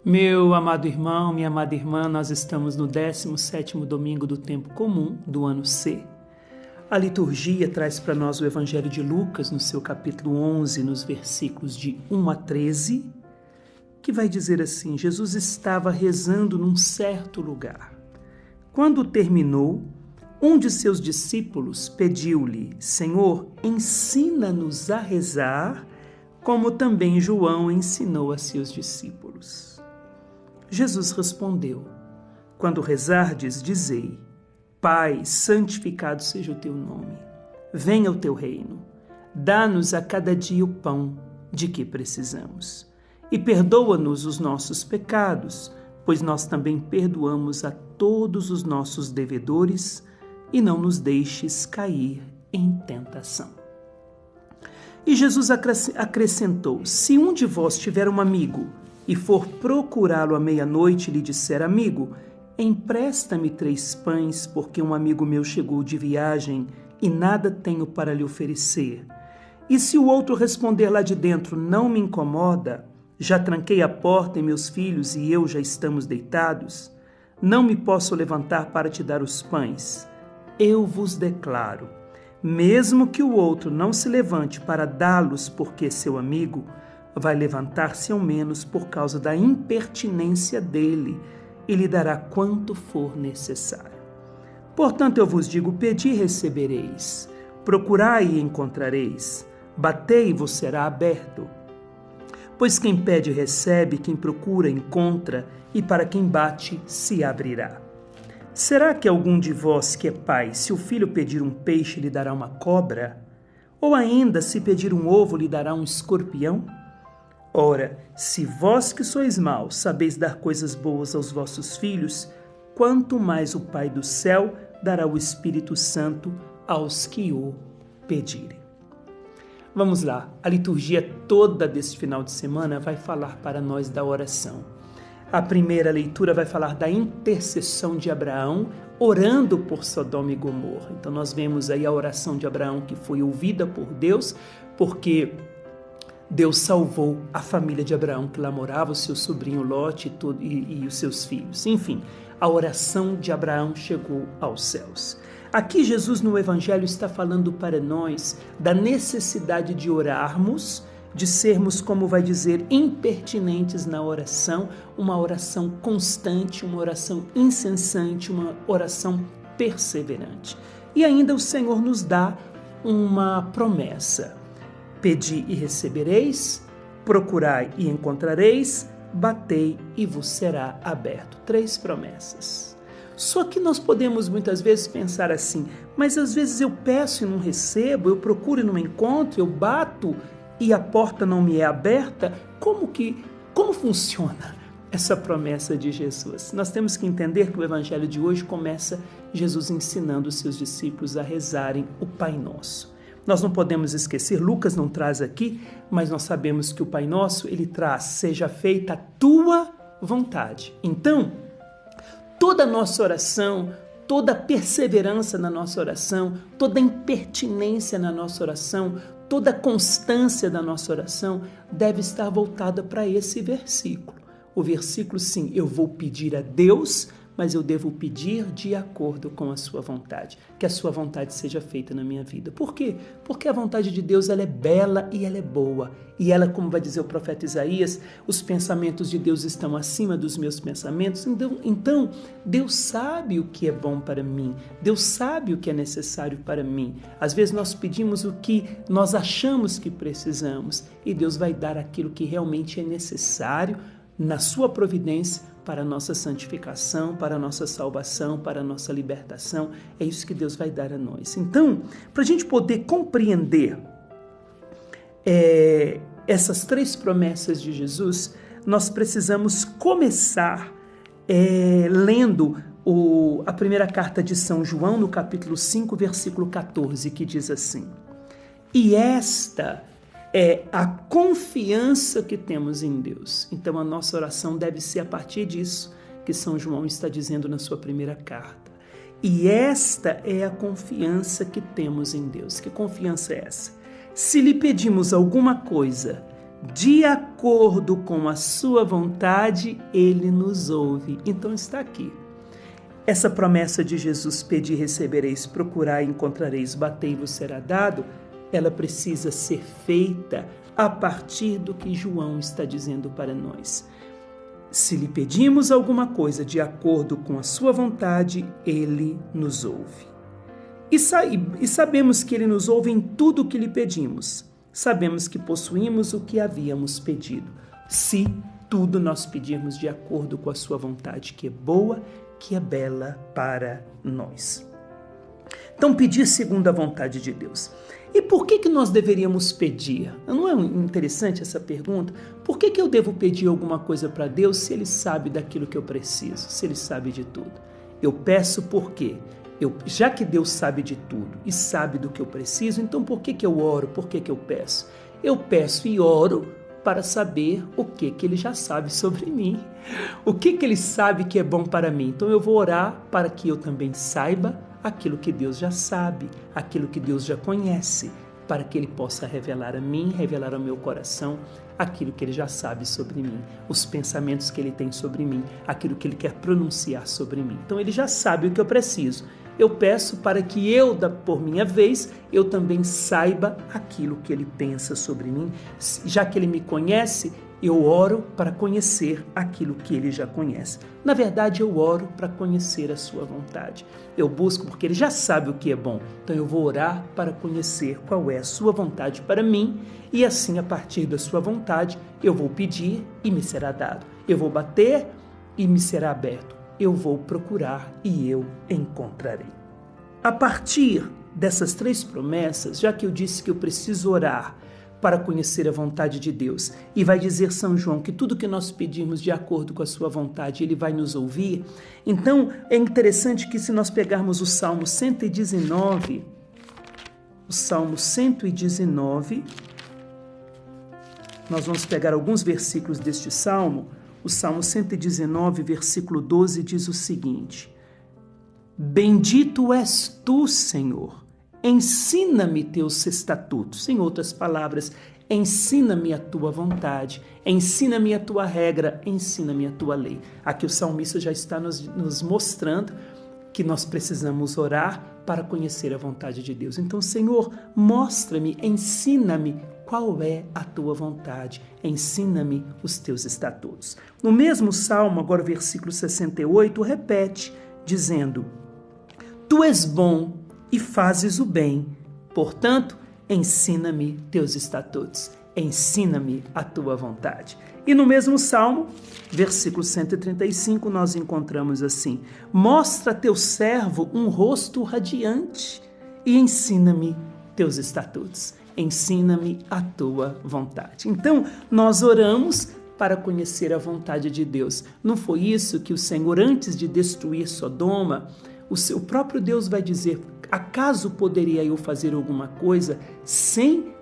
Meu amado irmão, minha amada irmã, nós estamos no 17º domingo do tempo comum do ano C. A liturgia traz para nós o Evangelho de Lucas, no seu capítulo 11, nos versículos de 1 a 13, que vai dizer assim: Jesus estava rezando num certo lugar. Quando terminou, um de seus discípulos pediu-lhe: Senhor, ensina-nos a rezar, como também João ensinou a seus discípulos. Jesus respondeu: Quando rezardes, dizei: Pai, santificado seja o teu nome. Venha o teu reino. Dá-nos a cada dia o pão de que precisamos. E perdoa-nos os nossos pecados, pois nós também perdoamos a todos os nossos devedores, e não nos deixes cair em tentação. E Jesus acrescentou: Se um de vós tiver um amigo e for procurá-lo à meia-noite e lhe disser: Amigo, empresta-me 3 pães, porque um amigo meu chegou de viagem e nada tenho para lhe oferecer. E se o outro responder lá de dentro: Não me incomoda, já tranquei a porta e meus filhos e eu já estamos deitados, não me posso levantar para te dar os pães. Eu vos declaro, mesmo que o outro não se levante para dá-los porque é seu amigo, vai levantar-se ao menos por causa da impertinência dele e lhe dará quanto for necessário. Portanto, eu vos digo: pedi e recebereis, procurai e encontrareis, batei e vos será aberto. Pois quem pede recebe, quem procura encontra, e para quem bate se abrirá. Será que algum de vós que é pai, se o filho pedir um peixe, lhe dará uma cobra? Ou ainda, se pedir um ovo, lhe dará um escorpião? Ora, se vós que sois maus sabeis dar coisas boas aos vossos filhos, quanto mais o Pai do céu dará o Espírito Santo aos que o pedirem. Vamos lá, a liturgia toda desse final de semana vai falar para nós da oração. A primeira leitura vai falar da intercessão de Abraão, orando por Sodoma e Gomorra. Então nós vemos aí a oração de Abraão que foi ouvida por Deus, porque Deus salvou a família de Abraão que lá morava, o seu sobrinho Lote e os seus filhos. Enfim, a oração de Abraão chegou aos céus. Aqui Jesus no Evangelho está falando para nós da necessidade de orarmos, de sermos, como vai dizer, impertinentes na oração, uma oração constante, uma oração incessante, uma oração perseverante. E ainda o Senhor nos dá uma promessa: pedi e recebereis, procurai e encontrareis, batei e vos será aberto. 3 promessas. Só que nós podemos muitas vezes pensar assim: mas às vezes eu peço e não recebo, eu procuro e não encontro, eu bato e a porta não me é aberta. Como funciona essa promessa de Jesus? Nós temos que entender que o Evangelho de hoje começa Jesus ensinando os seus discípulos a rezarem o Pai Nosso. Nós não podemos esquecer, Lucas não traz aqui, mas nós sabemos que o Pai Nosso, ele traz: seja feita a tua vontade. Então, toda a nossa oração, toda a perseverança na nossa oração, toda a impertinência na nossa oração, toda a constância da nossa oração deve estar voltada para esse versículo. O versículo, sim, eu vou pedir a Deus, mas eu devo pedir de acordo com a sua vontade, que a sua vontade seja feita na minha vida. Por quê? Porque a vontade de Deus, ela é bela e ela é boa. E ela, como vai dizer o profeta Isaías, os pensamentos de Deus estão acima dos meus pensamentos. Então, Deus sabe o que é bom para mim. Deus sabe o que é necessário para mim. Às vezes nós pedimos o que nós achamos que precisamos, e Deus vai dar aquilo que realmente é necessário na sua providência para a nossa santificação, para a nossa salvação, para a nossa libertação. É isso que Deus vai dar a nós. Então, para a gente poder compreender essas 3 promessas de Jesus, nós precisamos começar lendo a primeira carta de São João, no capítulo 5, versículo 14, que diz assim: E esta é a confiança que temos em Deus. Então a nossa oração deve ser a partir disso que São João está dizendo na sua primeira carta. E esta é a confiança que temos em Deus. Que confiança é essa? Se lhe pedimos alguma coisa de acordo com a sua vontade, Ele nos ouve. Então está aqui. Essa promessa de Jesus, pedir, recebereis, procurar, encontrareis, bater e vos será dado, ela precisa ser feita a partir do que João está dizendo para nós. Se lhe pedimos alguma coisa de acordo com a sua vontade, Ele nos ouve. E sabemos que Ele nos ouve em tudo o que lhe pedimos. Sabemos que possuímos o que havíamos pedido, se tudo nós pedirmos de acordo com a sua vontade, que é boa, que é bela para nós. Então, pedir segundo a vontade de Deus. E por que nós deveríamos pedir? Não é interessante essa pergunta? Por que eu devo pedir alguma coisa para Deus se Ele sabe daquilo que eu preciso, se Ele sabe de tudo? Eu peço por quê? Já que Deus sabe de tudo e sabe do que eu preciso, então por que eu oro? Por que eu peço? Eu peço e oro para saber o que Ele já sabe sobre mim. O que Ele sabe que é bom para mim. Então eu vou orar para que eu também saiba aquilo que Deus já sabe, aquilo que Deus já conhece, para que Ele possa revelar a mim, revelar ao meu coração aquilo que Ele já sabe sobre mim, os pensamentos que Ele tem sobre mim, aquilo que Ele quer pronunciar sobre mim. Então Ele já sabe o que eu preciso. Eu peço para que eu, por minha vez, eu também saiba aquilo que Ele pensa sobre mim. Já que Ele me conhece, eu oro para conhecer aquilo que Ele já conhece. Na verdade, eu oro para conhecer a sua vontade. Eu busco porque Ele já sabe o que é bom. Então eu vou orar para conhecer qual é a sua vontade para mim e assim, a partir da sua vontade, eu vou pedir e me será dado. Eu vou bater e me será aberto. Eu vou procurar e eu encontrarei. A partir dessas 3 promessas, já que eu disse que eu preciso orar para conhecer a vontade de Deus, e vai dizer São João que tudo que nós pedirmos de acordo com a sua vontade, Ele vai nos ouvir. Então, é interessante que se nós pegarmos o Salmo 119, nós vamos pegar alguns versículos deste Salmo. O Salmo 119, versículo 12, diz o seguinte: Bendito és tu, Senhor, ensina-me teus estatutos. Em outras palavras, ensina-me a tua vontade, ensina-me a tua regra, ensina-me a tua lei. Aqui o salmista já está nos mostrando que nós precisamos orar para conhecer a vontade de Deus. Então, Senhor, mostra-me, ensina-me qual é a tua vontade, ensina-me os teus estatutos. No mesmo Salmo, agora versículo 68, repete, dizendo: Tu és bom e fazes o bem, portanto, ensina-me teus estatutos, ensina-me a tua vontade. E no mesmo Salmo, versículo 135, nós encontramos assim: Mostra a teu servo um rosto radiante e ensina-me teus estatutos, ensina-me a tua vontade. Então, nós oramos para conhecer a vontade de Deus. Não foi isso que o Senhor, antes de destruir Sodoma, o próprio Deus vai dizer: acaso poderia eu fazer alguma coisa sem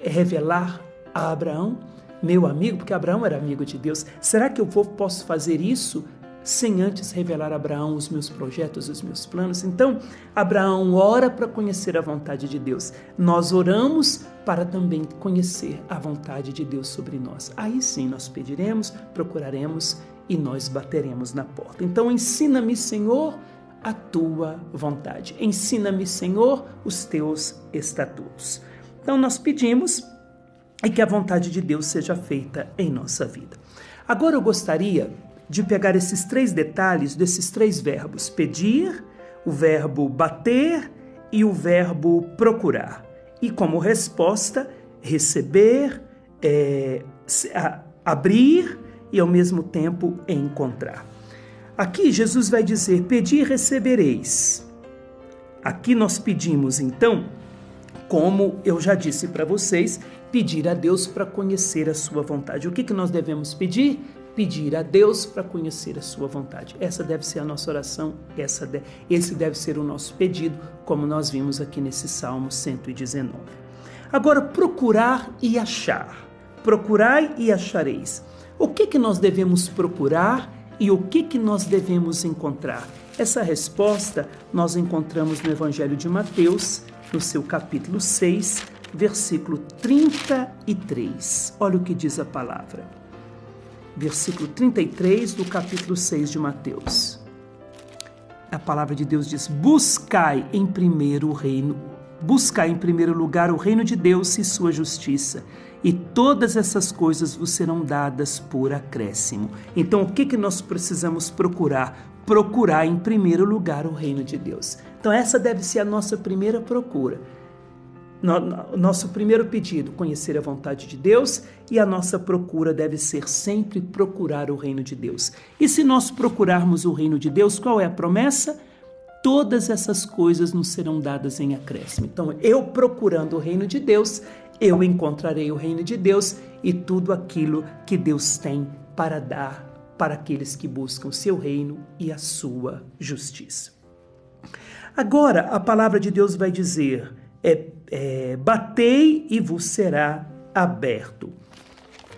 revelar a Abraão, meu amigo? Porque Abraão era amigo de Deus. Será que eu posso fazer isso sem antes revelar a Abraão os meus projetos, os meus planos? Então, Abraão ora para conhecer a vontade de Deus. Nós oramos para também conhecer a vontade de Deus sobre nós. Aí sim nós pediremos, procuraremos e nós bateremos na porta. Então, ensina-me, Senhor, a tua vontade. Ensina-me, Senhor, os teus estatutos. Então, nós pedimos e que a vontade de Deus seja feita em nossa vida. Agora eu gostaria de pegar esses 3 detalhes desses 3 verbos: pedir, o verbo bater e o verbo procurar. E como resposta, receber, abrir e ao mesmo tempo encontrar. Aqui Jesus vai dizer: pedi e recebereis. Aqui nós pedimos, então, como eu já disse para vocês, pedir a Deus para conhecer a sua vontade. O que nós devemos pedir? Pedir a Deus para conhecer a sua vontade. Essa deve ser a nossa oração, esse deve ser o nosso pedido, como nós vimos aqui nesse Salmo 119. Agora, procurar e achar. Procurai e achareis. O que nós devemos procurar e o que nós devemos encontrar? Essa resposta nós encontramos no Evangelho de Mateus, no seu capítulo 6, versículo 33. Olha o que diz a palavra. Versículo 33 do capítulo 6 de Mateus. A palavra de Deus diz: buscai em primeiro lugar o reino de Deus e sua justiça, e todas essas coisas vos serão dadas por acréscimo. Então, o que nós precisamos procurar? Procurar em primeiro lugar o reino de Deus. Então, essa deve ser a nossa primeira procura. Nosso primeiro pedido, conhecer a vontade de Deus, e a nossa procura deve ser sempre procurar o reino de Deus. E se nós procurarmos o reino de Deus, qual é a promessa? Todas essas coisas nos serão dadas em acréscimo. Então, eu procurando o reino de Deus, eu encontrarei o reino de Deus e tudo aquilo que Deus tem para dar para aqueles que buscam o seu reino e a sua justiça. Agora, a palavra de Deus vai dizer: batei e vos será aberto.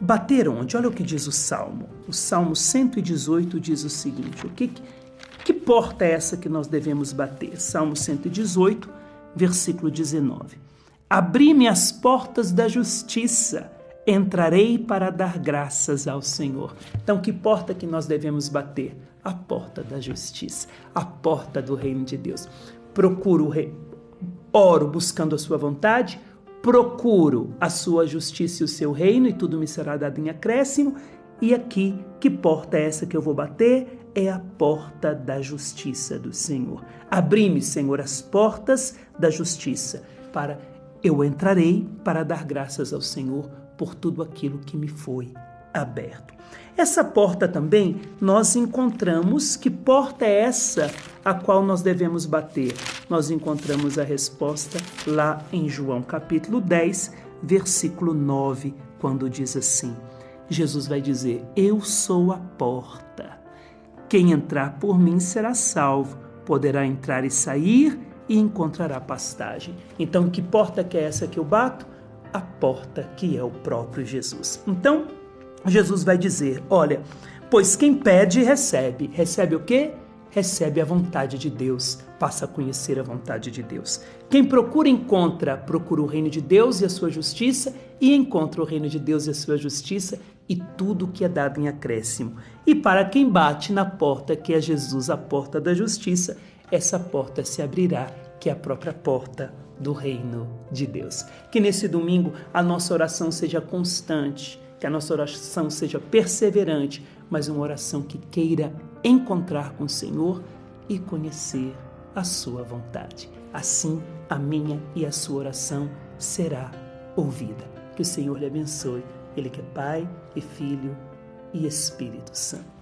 Bater onde? Olha o que diz o Salmo. O Salmo 118 diz o seguinte: que porta é essa que nós devemos bater? Salmo 118, versículo 19. Abri-me as portas da justiça, entrarei para dar graças ao Senhor. Então, que porta que nós devemos bater? A porta da justiça, a porta do reino de Deus. Oro buscando a sua vontade, procuro a sua justiça e o seu reino, e tudo me será dado em acréscimo. E aqui, que porta é essa que eu vou bater? É a porta da justiça do Senhor. Abri-me, Senhor, as portas da justiça, eu entrarei para dar graças ao Senhor por tudo aquilo que me foi aberto. Essa porta também nós encontramos. Que porta é essa a qual nós devemos bater? Nós encontramos a resposta lá em João capítulo 10, versículo 9, quando diz assim: Jesus vai dizer: eu sou a porta. Quem entrar por mim será salvo, poderá entrar e sair e encontrará pastagem. Então, que porta que é essa que eu bato? A porta que é o próprio Jesus. Então, Jesus vai dizer: olha, pois quem pede, recebe. Recebe o quê? Recebe a vontade de Deus, passa a conhecer a vontade de Deus. Quem procura, encontra. Procura o reino de Deus e a sua justiça, e encontra o reino de Deus e a sua justiça, e tudo que é dado em acréscimo. E para quem bate na porta, que é Jesus, a porta da justiça, essa porta se abrirá, que é a própria porta do reino de Deus. Que nesse domingo a nossa oração seja constante, que a nossa oração seja perseverante, mas uma oração que queira encontrar com o Senhor e conhecer a sua vontade. Assim, a minha e a sua oração será ouvida. Que o Senhor lhe abençoe. Ele que é Pai e Filho e Espírito Santo.